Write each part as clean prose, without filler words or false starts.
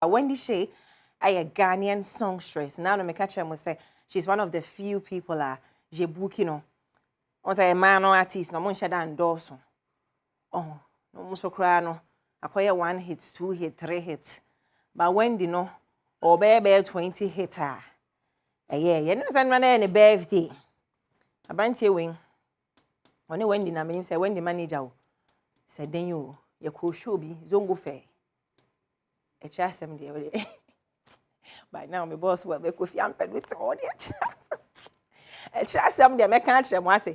Wendy Shay, a Ghanaian songstress. Now, no, me catch her say she's one of the few people je book, you know. On say a man or artist, no one should endorse. Oh, no more so cry no. Acquire 1 hit, 2 hit, 3 hits. But Wendy no, or bear 20 hits. Yeah, you know, send run any birthday. A branch wing. When Wendy na me say Wendy manager. Said then you could show be zongo fair. A chasm dear. By now, my boss will make with young pet with all the a chasm dear, make country and what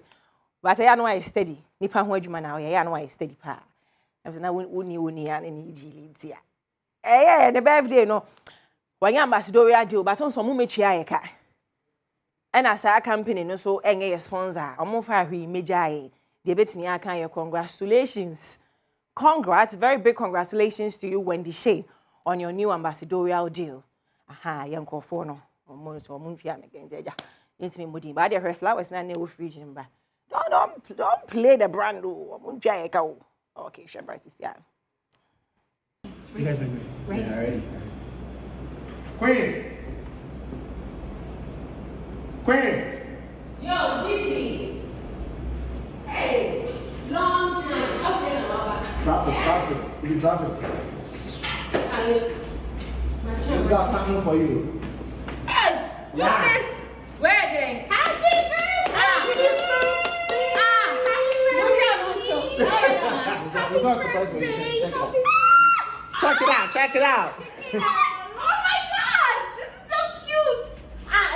but I know I steady. Nippon Wedgman now, I know I steady pa. I was now wouldn't any leads here. Eh, the birthday no. When ambassadorial deal, but on some much and as our company no so a sponsor, I'm more far we major. The bet me I can congratulations. Congrats, very big congratulations to you, Wendy Shay, on your new ambassadorial deal. Aha, young Kofono, or Munchian again, it's me moody, but her flowers not new region, but don't play the brand or Munchiaco. Okay, sure, Bryce is yeah. You guys been ready? Yeah, ready. Queen! Yo, Gizzy! Hey, long time. How you feeling about that? Traffic. We need traffic. We got something for you. Hey, what's this? Wedding. Happy birthday! We got a surprise for you. Check it out. Oh my God! This is so cute!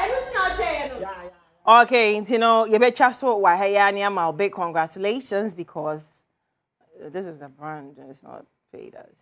Everything I'll tell you. Yeah. Okay, you know, you better so why hey, big congratulations because this is a brand and it's not paid us.